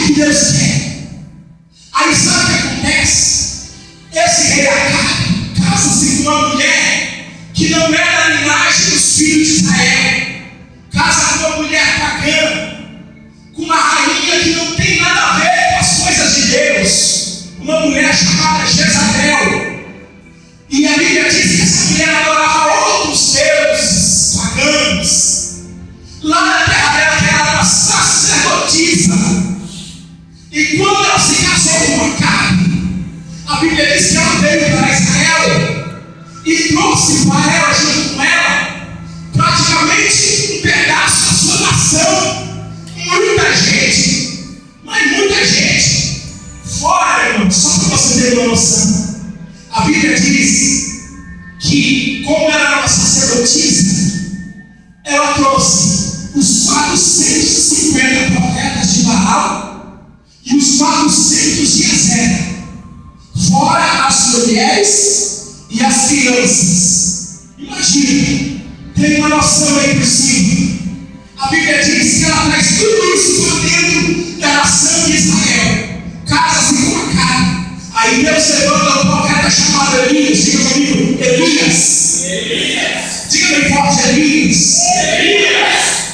aquilo que Deus quer. Aí sabe o que acontece? Esse rei Acabe casa-se com uma mulher que não é da linhagem dos filhos de Israel. Casa com uma mulher pagã, com uma rainha que não tem nada a ver com as coisas de Deus. Uma mulher chamada Jezabel. E a Bíblia diz que essa mulher adorava outros deuses pagãos. Lá na terra dela, que era uma sacerdotisa. E quando ela se casou com Acabe, a Bíblia diz que ela veio para Israel e trouxe para ela, junto com ela, praticamente um pedaço da sua nação. Muita gente, mas muita gente. Fora, irmão, só para você ter uma noção. A Bíblia diz que, como ela era uma sacerdotisa, ela trouxe os 450 profetas de Baal e os 400 de Azera, fora as mulheres e as crianças. Imagina, tem uma noção aí por cima. A Bíblia diz que ela traz tudo isso para dentro da nação de Israel. Casa-se com Acabe. Aí Deus levanta um profeta chamado Elias. Diga comigo, Elias. Diga bem forte, Elias.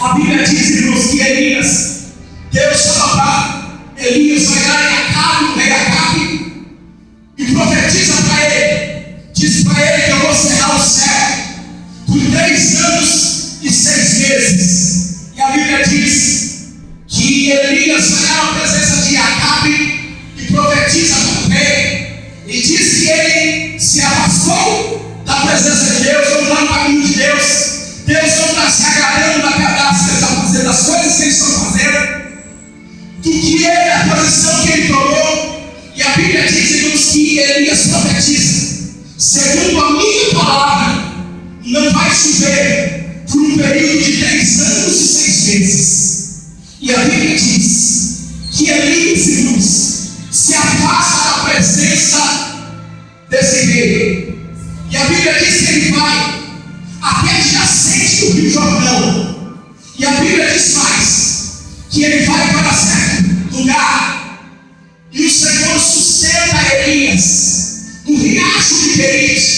A Bíblia diz, irmãos, que Elias, Deus fala para Elias, vai lá em Acabe, o rei Acabe, e profetiza para ele. Diz para ele que eu vou cerrar o céu por 3 anos e 6 meses. E a Bíblia diz que Elias vai lá na presença de Acabe e profetiza para o rei. E diz que ele se afastou da presença de Deus, não está no caminho de Deus. Deus não está se agradando da pedaço que ele está fazendo, das coisas que eles estão fazendo, do que ele, a posição que ele tomou. E a Bíblia diz, irmãos, que Elias profetiza: segundo a minha palavra, não vai chover por um período de 3 anos e 6 meses. E a Bíblia diz que Elias, irmãos, se afasta da presença desse rei. E a Bíblia diz que ele vai até adjacente do Rio Jordão. E a Bíblia diz mais, que ele vai para certo lugar. E o Senhor sustenta Elias no riacho de Querite.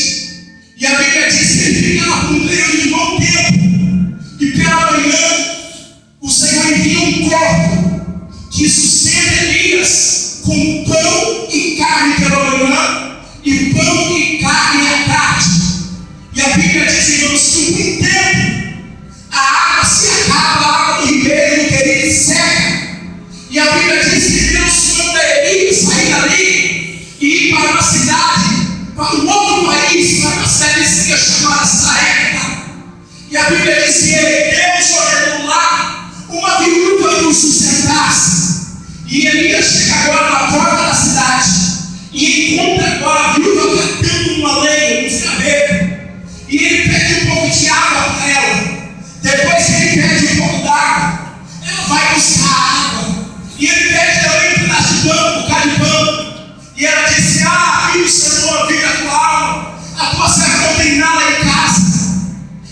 E a Bíblia diz que ele fica lá por um período de bom tempo. E pela manhã, o Senhor envia um corpo que sustenta Elias com pão e carne pela manhã e pão e carne à tarde. E a Bíblia diz, irmãos, que por um tempo a água se acaba, a água do ribeiro do Querite seca. E a Bíblia diz que Deus manda Elias sair dali e ir para uma cidade, para um outro país, para uma cidadezinha chamada Sarepta. E a Bíblia diz que Deus ordenou lá uma viúva que o sustentasse. E Elias chega agora na porta da cidade e encontra agora a viúva catando uma lenha, um escaveiro. E ele pede um pouco de água para ela. Depois que ele pede um pouco d'água, ela vai buscar água. E ele pede também um pedaço de pão, um bocado de pão. E ela disse: ah, filho, Senhor, vive a tua alma. A tua serva não tem nada em casa.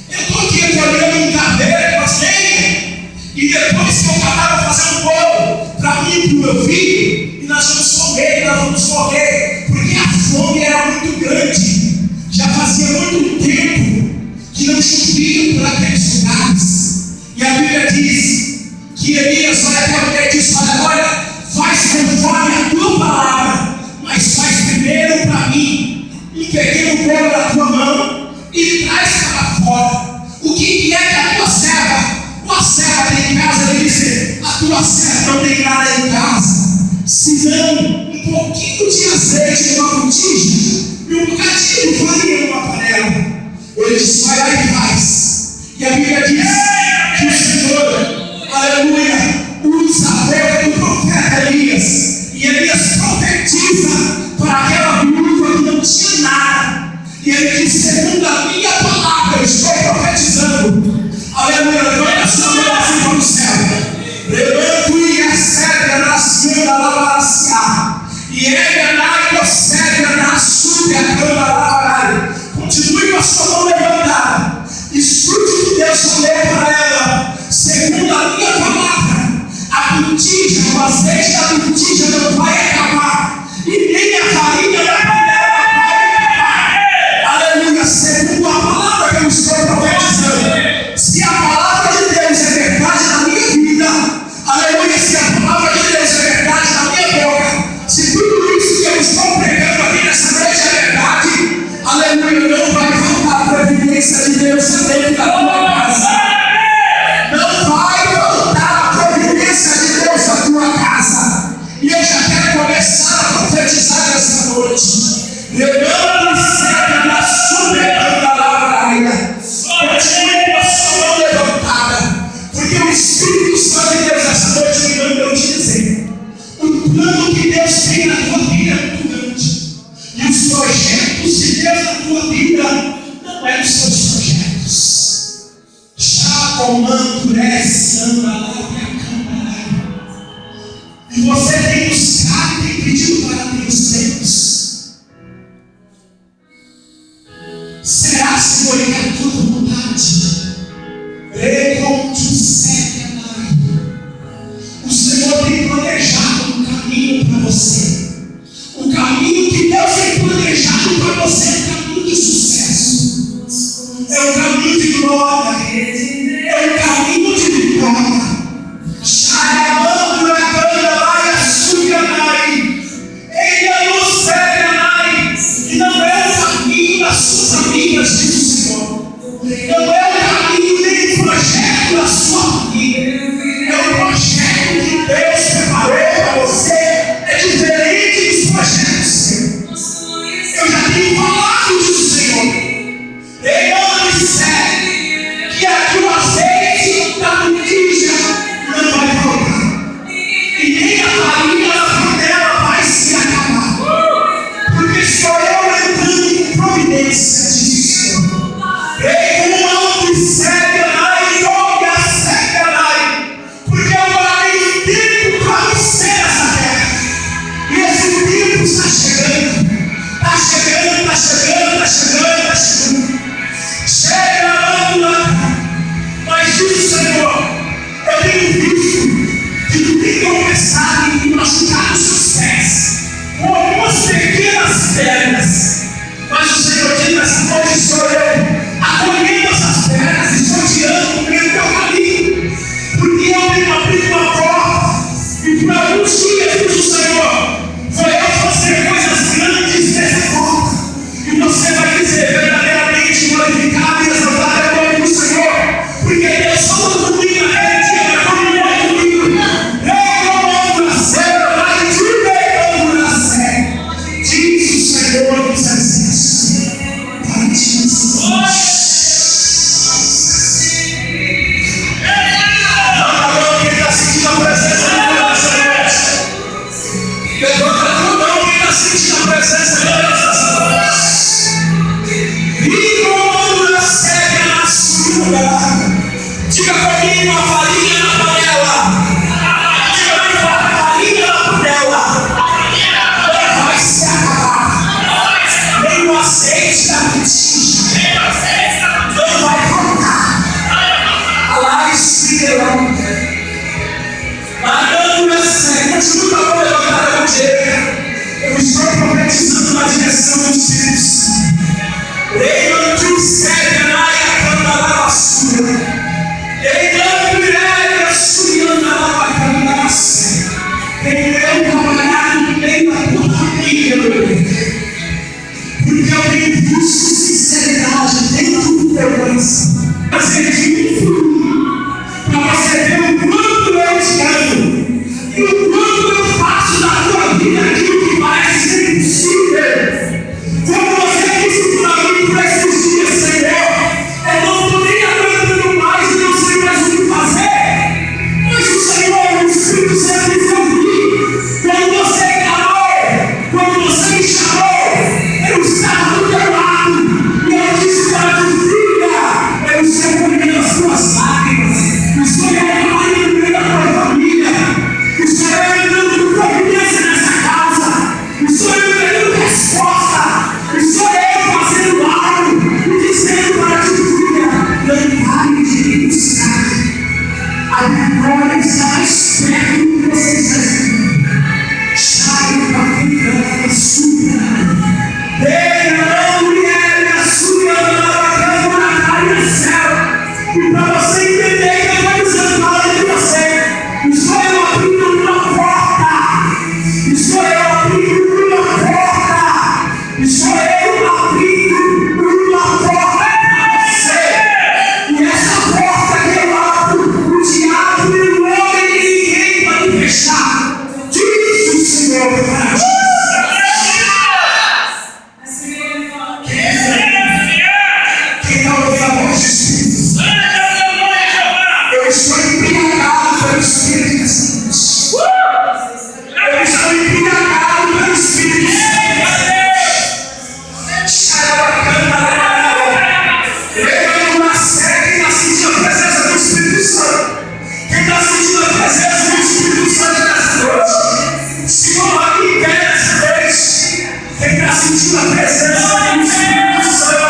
Eu estou aqui recolhendo um caveiro, mas lenha. E depois que eu acabar, vou fazer um bolo para mim e para o meu filho. E nós vamos comer, nós vamos morrer. Porque a fome era muito grande. Já fazia muito tempo que não chovia por aqueles lugares. E a Bíblia diz que Elias vai até o rei e diz: olha, faz conforme a tua palavra, mas faz primeiro para mim um pequeno bolo da tua mão e traz para fora. O que é que a tua serva tem em casa? Ele disse: a tua serva não tem nada em casa, senão um pouquinho de azeite numa botija e um bocadinho de farinha numa panela. Ele disse: vai lá e faz. E a Bíblia diz que o Senhor, aleluia, usa a boca do profeta Elias. E Elias profetiza para aquela viúva que não tinha nada. E ele diz: segundo a minha palavra, eu estou profetizando. Aleluia, levanta a sua mão assim para o céu. Levanto e recebe a nação da lavação. E ele anai recebe a nação da câmara. Continue com a sua mão levantada. Escute o que Deus falou para ela. Segundo a minha palavra, a botija, o azeite da botija não vai acabar, e nem a farinha da panela vai acabar. Aleluia, segundo a palavra que eu estou profetizando. Se a palavra de Deus é verdade na minha vida, aleluia, se a palavra de Deus é verdade na minha boca, se tudo isso que eu estou pregando aqui nessa noite é verdade, aleluia, não vai faltar a previdência de Deus dentro da tua casa. Não vai faltar a providência de Deus na tua casa. E eu já quero começar a profetizar nessa noite. Levanta a seta na soberana lavraia. Continue com a sua mão levantada, porque o Espírito Santo de Deus essa noite me mandou te dizer: o plano que Deus tem na tua vida é muito grande. E os projetos de Deus na tua vida não é os seus projetos. Já comando essa e você tem buscado e tem pedido para Deus tempos. Será, Senhor, que a tua vontade? O Senhor tem planejado um caminho para você. O caminho que Deus tem planejado para você é um caminho de sucesso. É um caminho de glória. É um caminho de vitória. E não é o caminho das suas amigas, diz o Senhor. Não é o caminho nem o projeto da sua família. É o projeto que Deus preparou para você. É diferente dos projetos seus. Eu já tenho falado disso, Senhor. Em nome de sério, que aqui o azeite da botija não vai faltar. E nem a farinha da panela vai se acabar. Porque sou eu entrando em providência disso. Ei, o nome de Satanás, nome a Satanás. Porque eu guardei um tempo para você nessa terra. E esse tempo está chegando. Está chegando, está chegando, está chegando, está chegando. Chega lá. Mas diz o Senhor, eu tenho visto que tu tem tropeçado e machucado os seus pés com algumas pequenas pedras. Mas o Senhor diz nessa noite: sou eu acolhendo essas pedras e sorteando no meio do teu caminho. Porque eu tenho abrido uma porta. E por alguns dias, diz o Senhor, vou eu fazer coisas grandes nessa porta. E você vai dizer: verdadeiramente glorificado e exaltado é o nome do Senhor. Porque Deus falou comigo naquele dia, mas continua comigo. Eu comando na cena, mas te pegando na cena. Diz o Senhor dos Exércitos. Para ti ensinar. Levanta a mão quem está sentindo a presença de Deus nessa noite. Levanta a mão quem está sentindo a presença de Deus nessa noite. E comando na cena na sua lugar. Diga comigo: a farinha na panela. Diga comigo: a farinha na panela. Não vai se acabar. Nem o azeite da botija não vai faltar. Alá espirão. Mandando essa. Continua com a mão levantada com direita. Eu estou profetizando na direção do Espírito Santo. Leia tu segue na canta da basura. Porque eu tenho visto sinceridade dentro do teu coração. Você tem para você ver o quanto eu te amo e o quanto eu faço da tua vida aquilo que parece ser impossível. Como você disse para mim por esses dias, Senhor, eu não estou nem aguentando mais e não sei mais o que fazer. Mas o Senhor E para você entender que eu estou dizendo para ele você, estou eu abrindo uma porta, estou eu abrindo uma porta, estou eu abrindo uma porta para você. E essa porta que eu abro, o diabo e o homem ninguém pode fechar. Diz o Senhor para ti. Quem está ouvindo a voz de Espírito? Eu estou embriagado pelo Espírito dessa noite. Eu estou embriagado pelo Espírito Santo. Eu uma série que está sentindo a presença do Espírito Santo. Quem está sentindo a presença do Espírito Santo nessa noite? Se coloque em pé nessa noite. Quem está sentindo a presença do Espírito Santo?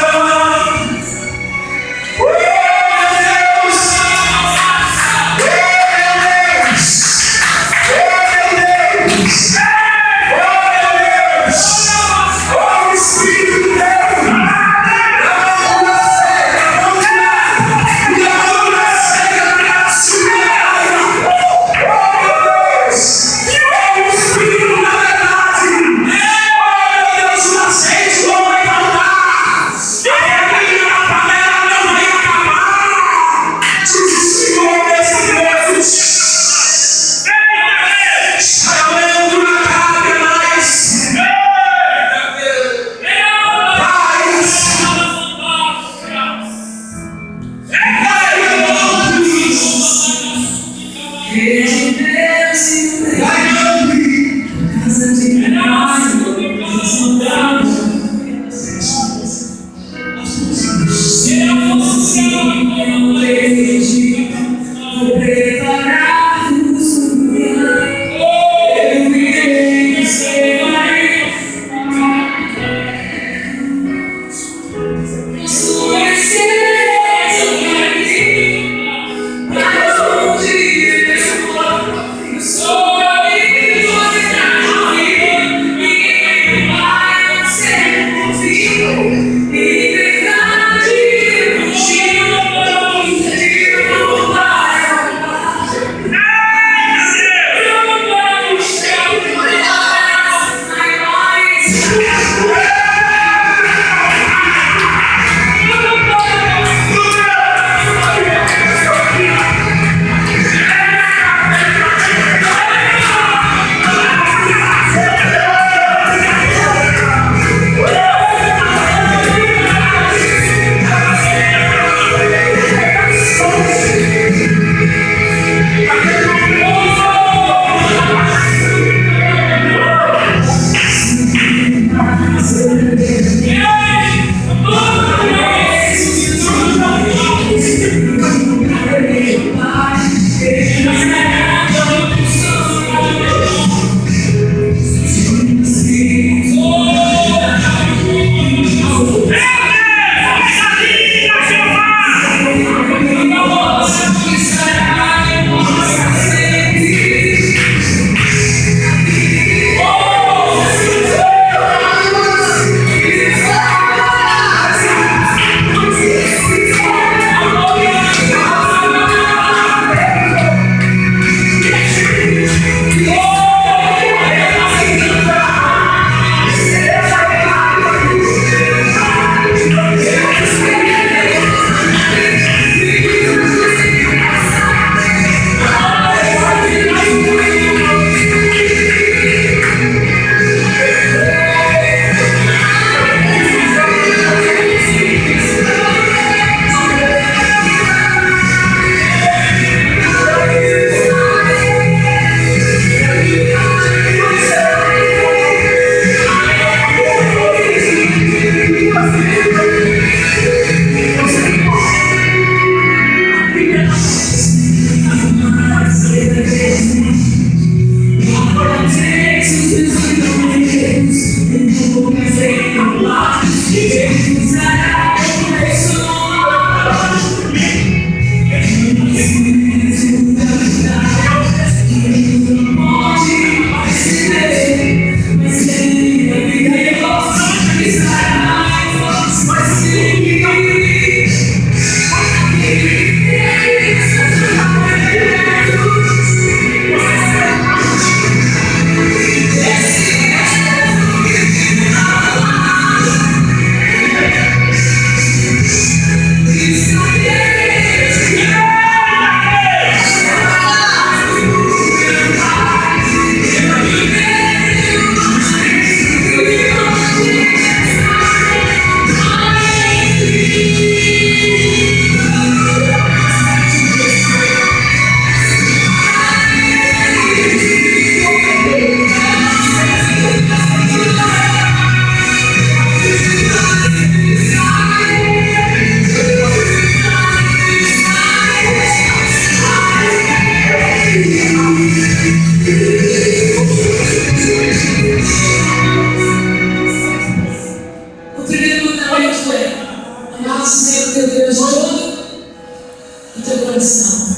do teu coração,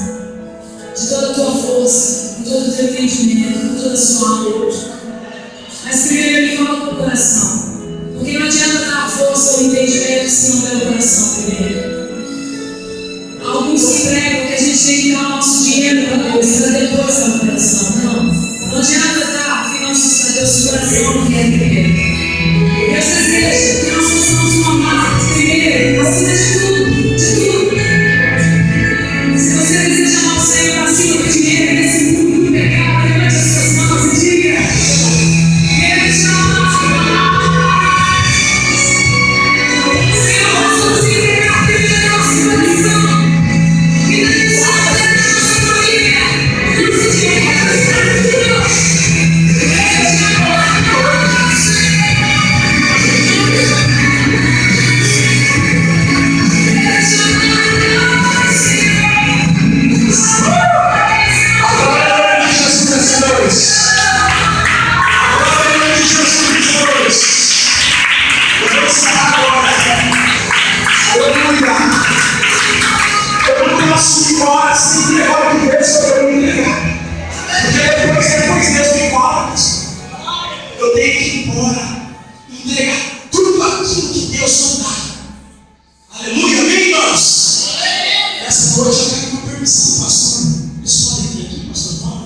de toda a tua força, de todo o teu entendimento, de toda a sua alma. Mas primeiro ele fala com o coração. Porque não adianta dar a força ou o entendimento se não der o coração primeiro. Alguns que pregam que a gente tem que dar o nosso dinheiro para Deus, para depois dar o coração. Não adianta dar finanças para Deus se o coração não quer primeiro. Deus deseja que nós possamos amar primeiro, acima de tudo, de tudo. Se você deseja amar o Senhor acima do dinheiro, desse mundo do pecado, levante as suas mãos e diga: Ele te ama. Eu tenho que ir embora, entregar tudo aquilo que Deus mandar. Aleluia, amém, irmãos? Essa noite eu quero uma permissão, pastor. Eles podem vir aqui, pastor Paulo?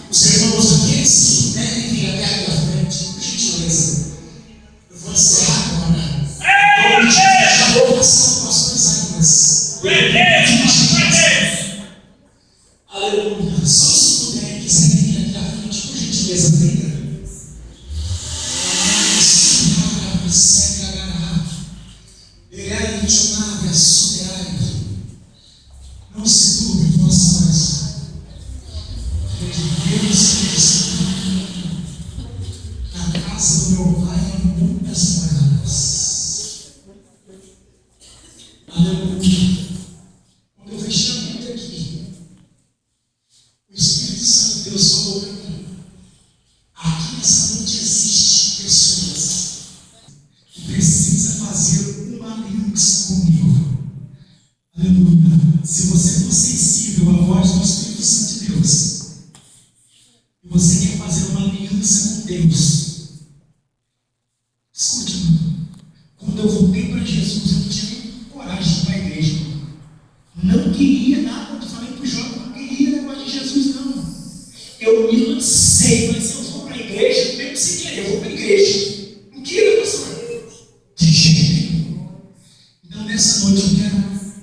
Os irmãos aqueles que devem vir até aqui à frente, por gentileza. Eu vou encerrar agora. Já vou passar o pastor Isaías. Aleluia. Só se puderem, quiserem vir aqui à frente, por gentileza, venha. Não se turbe vossa oração, porque Deus fez na casa do meu pai há muitas moradas. Aleluia. Quando eu fechei a mente aqui, o Espírito Santo de Deus falou para mim: aqui nessa noite existem pessoas que precisam fazer uma aliança comigo. Aleluia. Se você for sensível à voz do Espírito Santo de Deus, e você quer fazer uma aliança com Deus, escute, quando eu voltei para Jesus, eu não tinha nem coragem de ir para a igreja. Não queria nada. Eu falei para o jovem, não queria negócio de Jesus, não. Eu me lancei, falei: se eu for para a igreja, mesmo sem querer, eu vou para a igreja. Não queria, pastor. De jeito nenhum. Então, nessa noite, eu quero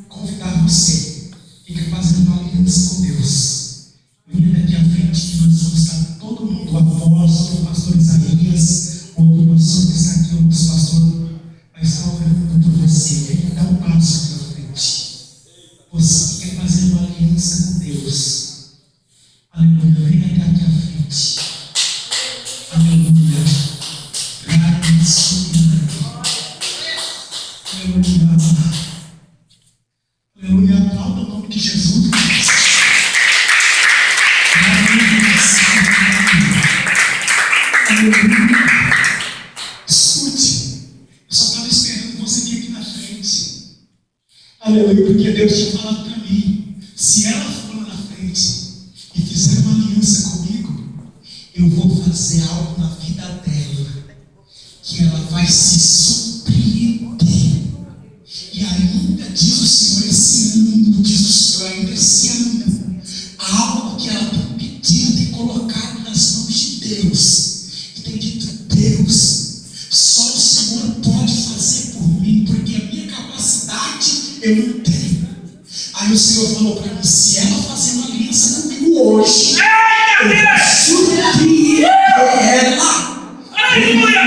convidar você que quer fazer uma aliança com Deus. Venha daqui à frente que nós vamos estar todo mundo, o apóstolo, o pastor Isaías, outro pastor que está aqui, o nosso pastor, vai estar orando por você. Venha dar um passo aqui à frente. Você que quer fazer uma aliança com Deus. Aleluia. Venha daqui à frente. Aleluia. Aleluia. Aleluia, aplauda o nome de Jesus. Aleluia. Escute, eu só estava esperando você vir aqui na frente. Aleluia, porque Deus tinha falado para mim: se ela for lá na frente e fizer uma aliança comigo, eu vou fazer algo na vida dela que ela vai se surpreender. E ainda diz o Senhor esse ano, diz o Senhor ainda esse ano, algo que ela tem pedido e colocado nas mãos de Deus. E tem dito: Deus, só o Senhor pode fazer por mim, porque a minha capacidade eu não tenho. Aí o Senhor falou para mim: se ela fazer uma aliança comigo hoje, eu vou surpreender ela. Aleluia!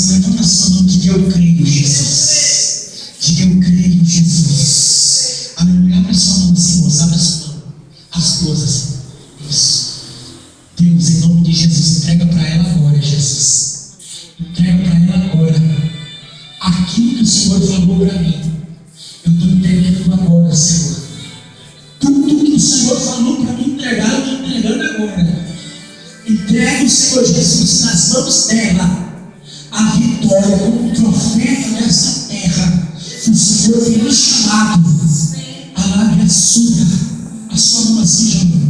Levanta sua mão, diga: eu creio em Jesus. Diga: eu creio em Jesus. Aleluia. Abre sua mão assim, moça. Abre sua mão. As duas assim. Isso. Deus, em nome de Jesus, entrega para ela agora, Jesus. Entrega para ela agora. Aquilo que o Senhor falou para mim, eu estou entregando agora, Senhor. Tudo que o Senhor falou para mim entregar, eu estou entregando agora. Entrega o Senhor Jesus nas mãos dela. A vitória como um troféu Senhor tem me chamado a lá me assume a sua mão assim, João.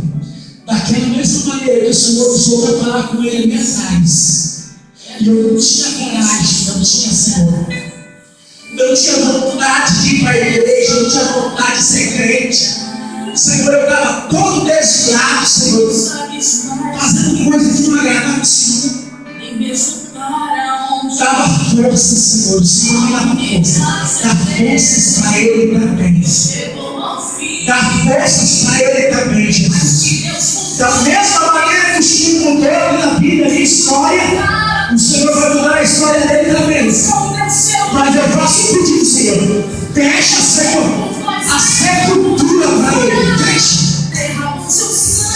Daquela mesma maneira que o Senhor usou para falar com ele ali atrás. E eu não tinha coragem, não tinha, Senhor. Não tinha vontade de ir para a igreja, não tinha vontade de ser crente. Senhor, eu estava todo desviado, Senhor, fazendo coisas que não agradavam o Senhor. Dava força, Senhor, o Senhor me dava força. Dá forças para ele também. Dá forças para ele também, Jesus. Da mesma maneira que o Senhor mudou a minha vida, a minha história, o Senhor vai mudar a história dele também. Mas eu posso pedir, Senhor, deixa, Senhor, a sepultura para ele.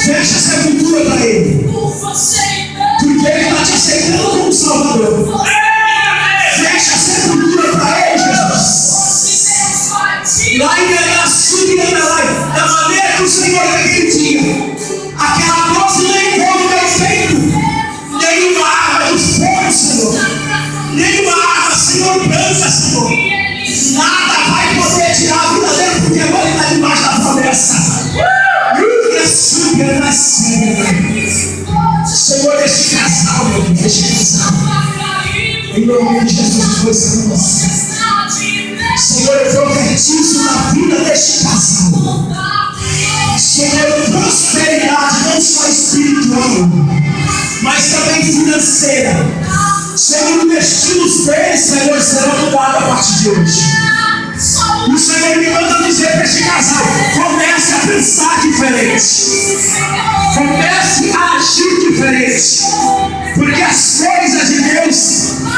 Deixa a sepultura para ele. Porque ele está te aceitando como Salvador. Fecha a sepultura para ele, Jesus. Lá em da maneira que o Senhor naquele dia, aquela doce levou no meu peito, nenhuma arma de fogo, Senhor, nenhuma arma, Senhor, branca, Senhor, nada vai poder tirar a vida dele, porque agora ele está debaixo da promessa. Senhor, este casal, meu Deus, este casal, em nome de Jesus, pois Senhor, eu profetizo na vida deste casal, Senhor, prosperidade, não só espiritual, mas também financeira. Senhor, os destinos deles, Senhor, serão mudados a partir de hoje. O Senhor me manda dizer para este casal: comece a pensar diferente, comece a agir diferente, porque as coisas de Deus,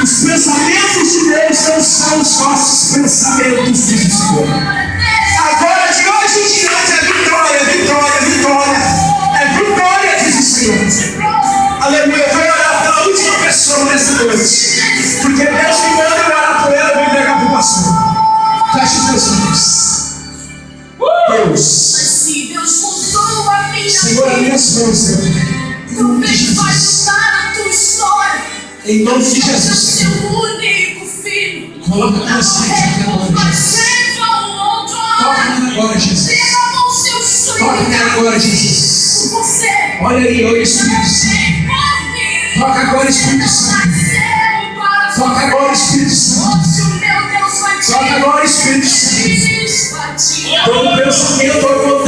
os pensamentos de Deus não são os nossos pensamentos, diz o Senhor. Agora de hoje em diante é vitória, vitória, vitória, é vitória, diz o Senhor. Aleluia. Eu vou orar pela última pessoa nessa noite, porque Deus me manda orar por ela e me entregar para o pastor. Feche os meus olhos. Deus, Senhor, as minhas mãos, Senhor, em nome de Jesus, em nome de Jesus, coloca a tua frente aqui agora, Jesus. Toca-me agora, Jesus. Toca-me agora, Jesus. Olha aí, olha o Espírito Santo. Toca agora, Espírito Santo. Toca agora, Espírito Santo. Toca agora, Espírito Santo. Todo pensamento, todo